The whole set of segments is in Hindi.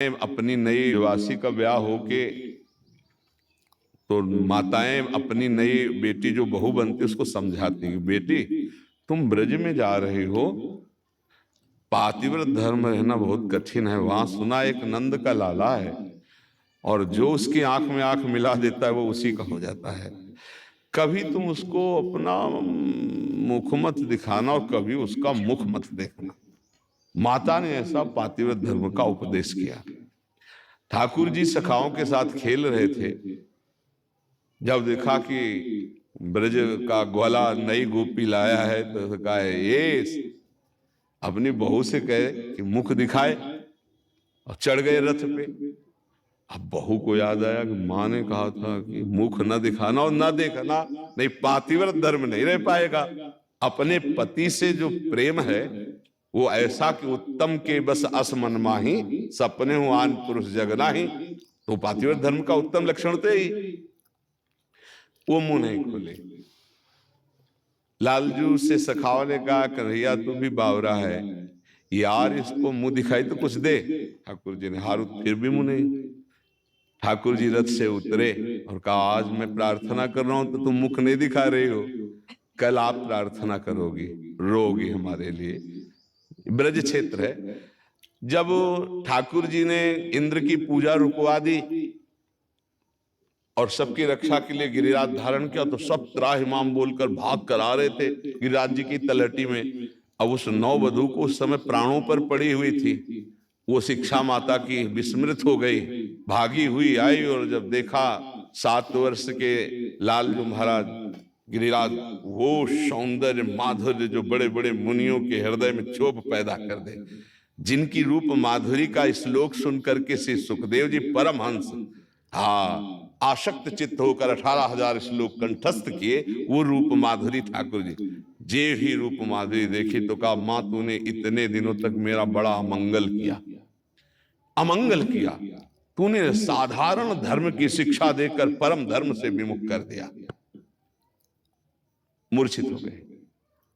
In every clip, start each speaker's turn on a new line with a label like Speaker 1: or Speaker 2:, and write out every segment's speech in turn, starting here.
Speaker 1: अपनी नई निवासी का ब्याह होके तो माताएं अपनी नई बेटी जो बहू बनती उसको समझाती हैं, बेटी तुम ब्रज में जा रही हो, पातिव्रत धर्म रहना बहुत कठिन है। वहां सुना एक नंद का लाला है और जो उसकी आंख में आंख मिला देता है वो उसी का हो जाता है। कभी तुम उसको अपना मुख मत दिखाना और कभी उसका मुख मत देखना। माता ने ऐसा पातिव्रत धर्म का उपदेश किया। ठाकुर जी सखाओं के साथ खेल रहे थे, जब देखा कि ब्रज का ग्वाला नई गोपी लाया है तो कहा ये अपनी बहू से कहे कि मुख दिखाए, और चढ़ गए रथ पे। अब बहू को याद आया कि माँ ने कहा था कि मुख न दिखाना और न देखना, नहीं पातिव्रत धर्म नहीं रह पाएगा। अपने पति से जो प्रेम है वो ऐसा कि उत्तम के बस अस मन माही, सपने हो आन पुरुष जगना ही, तो पातिव्रत धर्म का उत्तम लक्षण तो ही। वो मुंह नहीं खोले। लालजू से सखाओ ने कहा कन्हैया तू भी बावरा है यार, इसको मुंह दिखाई तो कुछ दे। ठाकुर जी ने हारू फिर भी मुंह नहीं। ठाकुर जी रथ से उतरे और कहा आज मैं प्रार्थना कर रहा हूं तो तुम मुख नहीं दिखा रही हो, कल आप प्रार्थना करोगी, रोगी हमारे लिए। ब्रज क्षेत्र है। जब ठाकुर जी ने इंद्र की पूजा रुकवा दी और सबकी रक्षा के लिए गिरिराज धारण किया तो सब त्राहिमाम बोलकर भाग कर आ रहे थे गिरिराज जी की तलहटी में। अब उस नववधू को उस समय प्राणों पर पड़ी हुई थी, वो शिक्षा माता की विस्मृत हो गई, भागी हुई आई और जब देखा 7 वर्ष के लालजू महाराज गिरिराज, वो सौंदर्य माधुर्य जो बड़े बड़े मुनियों के हृदय में क्षोभ पैदा कर दे, जिनकी रूप माधुरी का श्लोक सुन करके श्री सुखदेव जी परमहंस आशक्त चित्त होकर 18,000 श्लोक कंठस्थ किए, वो रूप माधुरी ठाकुर जी। जे ही रूप माधुरी देखी तो कहा मां तूने इतने दिनों तक मेरा बड़ा अमंगल किया, अमंगल किया, तूने साधारण धर्म की शिक्षा देकर परम धर्म से विमुख कर दिया। मूर्छित हो गए।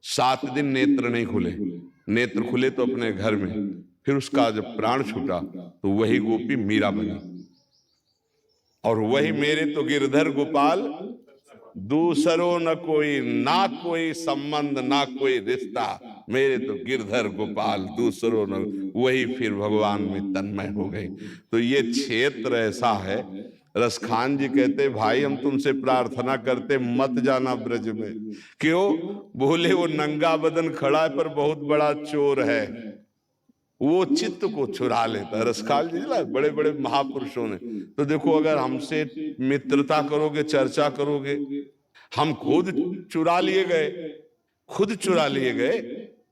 Speaker 1: 7 दिन नेत्र नहीं खुले, नेत्र खुले तो अपने घर में। फिर उसका जब प्राण छूटा तो वही गोपी मीरा बनी, और वही मेरे तो गिरधर गोपाल दूसरो न कोई, ना कोई संबंध ना कोई रिश्ता, मेरे तो गिरधर गोपाल दूसरो न, वही फिर भगवान में तन्मय हो गए। तो ये क्षेत्र ऐसा है। रसखान जी कहते भाई हम तुमसे प्रार्थना करते मत जाना ब्रज में। क्यों? बोले वो नंगा बदन खड़ा है पर बहुत बड़ा चोर है, वो चित्त को चुरा लेता है। रसखान जी बड़े बड़े महापुरुषों ने तो देखो, अगर हमसे मित्रता करोगे, चर्चा करोगे, हम खुद चुरा लिए गए, खुद चुरा लिए गए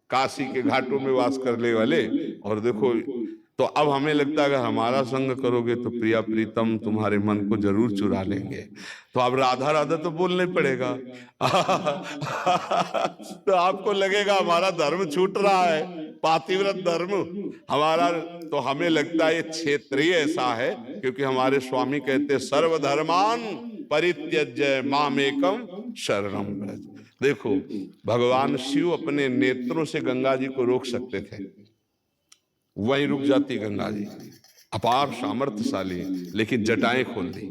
Speaker 1: काशी के घाटों में वास करने वाले। और देखो तो अब हमें लगता है अगर हमारा संग करोगे तो प्रिया प्रीतम तुम्हारे मन को जरूर चुरा लेंगे। तो अब राधा राधा तो बोलने पड़ेगा तो आपको लगेगा हमारा धर्म छूट रहा है, पातिव्रत धर्म हमारा। तो हमें लगता है ये क्षेत्रीय ऐसा है, क्योंकि हमारे स्वामी कहते सर्वधर्मान परित्यज्य मामेकम शरणम व्रज। देखो भगवान शिव अपने नेत्रों से गंगा जी को रोक सकते थे, वहीं रुक जाती गंगा जी, अपार सामर्थ्यशाली, लेकिन जटाएं खोल दी।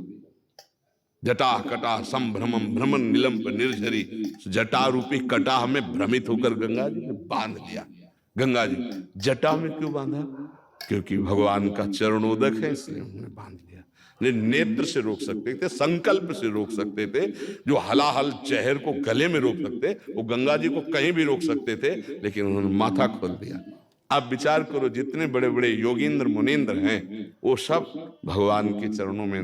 Speaker 1: जटा कटा संभ्रमम भ्रमण निलंब निर्झरी, जटा रूपी कटा हमें भ्रमित होकर गंगा जी ने बांध लिया। गंगा जी जटा में क्यों बांधा? क्योंकि भगवान का चरणोदक है, इसलिए उन्होंने बांध लिया। नेत्र से रोक सकते थे, संकल्प से रोक सकते थे, जो हलाहल चेहर को गले में रोक सकते, वो गंगा जी को कहीं भी रोक सकते थे, लेकिन उन्होंने माथा खोल दिया। आप विचार करो जितने बड़े बड़े योगींद्र मुनींद्र हैं वो सब भगवान के चरणों में,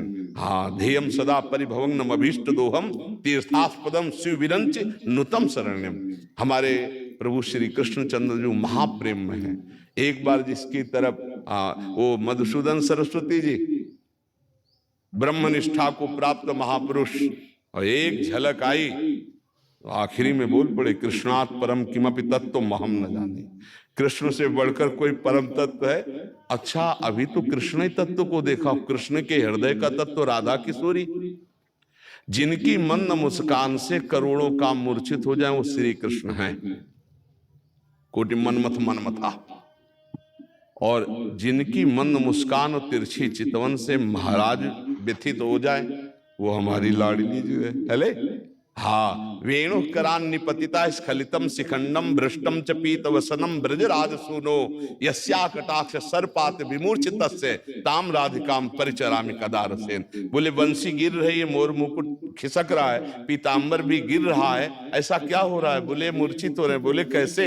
Speaker 1: ध्येयम सदा परिभवग्नम अभीष्ट दोहम तीर्थास्पदम शिव विरंच नुतम शरण्यम। हमारे प्रभु श्री कृष्णचंद्र जो महाप्रेम में है, एक बार जिसकी तरफ वो मधुसूदन सरस्वती जी ब्रह्मनिष्ठा को प्राप्त महापुरुष, और एक झलक आई तो आखिरी में बोल पड़े कृष्णात् परम किमपि तत्व महम न जाने। कृष्ण से बढ़कर कोई परम तत्व है? अच्छा अभी तो कृष्ण ही तत्व को देखा, कृष्ण के हृदय का तत्व राधा किशोरी, जिनकी मंद मुस्कान से करोड़ों काम मूर्छित हो जाए वो श्री कृष्ण हैं। कोटि मनमथ मनमथा, और जिनकी मंद मुस्कान और तिरछी चितवन से महाराज व्यथित हो जाए, वो हमारी लाडली जो है। हेले हाँ, वेणु करान निपतिता स्खलितम शिखंडम भ्रष्टम च पीत वसनम ब्रजराज सुनो यस्या कटाक्ष सर्पात विमूर्छितस्य ताम राधिकाम परिचरामि कदारसेन। बोले बंसी गिर रही है, मोर मुकुट खिसक रहा है, पीतांबर भी गिर रहा है, ऐसा क्या हो रहा है? बोले मूर्छित हो रहे हैं। बोले कैसे?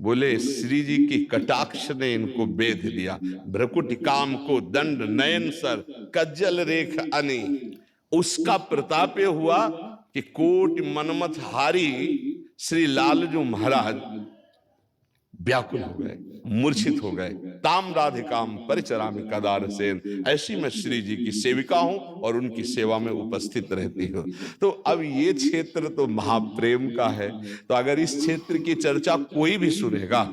Speaker 1: बोले श्री जी की कटाक्ष ने इनको बेध दिया। भ्रकुटी काम को दंड नयन सर कज्जल रेख अनि, उसका प्रताप हुआ कि कोटि मनमथ हारी श्री लालजू महाराज व्याकुल हो गए, मूर्छित हो गए। ताम राधिकाम परिचरामि कदारसेन, ऐसी मैं श्री जी की सेविका हूं और उनकी सेवा में उपस्थित रहती हूं। तो अब ये क्षेत्र तो महाप्रेम का है, तो अगर इस क्षेत्र की चर्चा कोई भी सुनेगा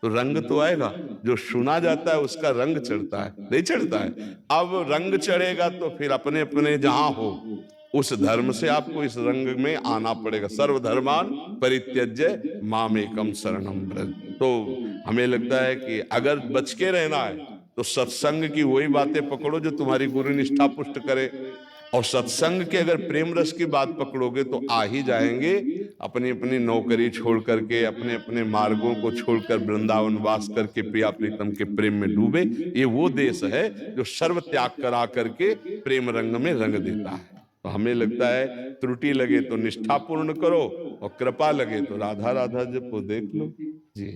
Speaker 1: तो रंग तो आएगा। जो सुना जाता है उसका रंग चढ़ता है, नहीं चढ़ता है? अब रंग चढ़ेगा तो फिर अपने अपने जहां हो उस धर्म से आपको इस रंग में आना पड़ेगा। सर्वधर्मान परित्यज्य मामेकम शरणम व्रज। तो हमें लगता है कि अगर बच के रहना है तो सत्संग की वही बातें पकड़ो जो तुम्हारी गुरु निष्ठा पुष्ट करे, और सत्संग के अगर प्रेम रस की बात पकड़ोगे तो आ ही जाएंगे। अपनी अपनी नौकरी छोड़ करके, अपने अपने मार्गों को छोड़कर वृंदावन वास करके प्रिया प्रीतम के प्रेम में डूबे। ये वो देश है जो सर्व त्याग करा करके प्रेम रंग में रंग देता है। तो हमें लगता है त्रुटि लगे तो निष्ठा पूर्ण करो और कृपा लगे तो राधा राधा जपो। देख लो जी।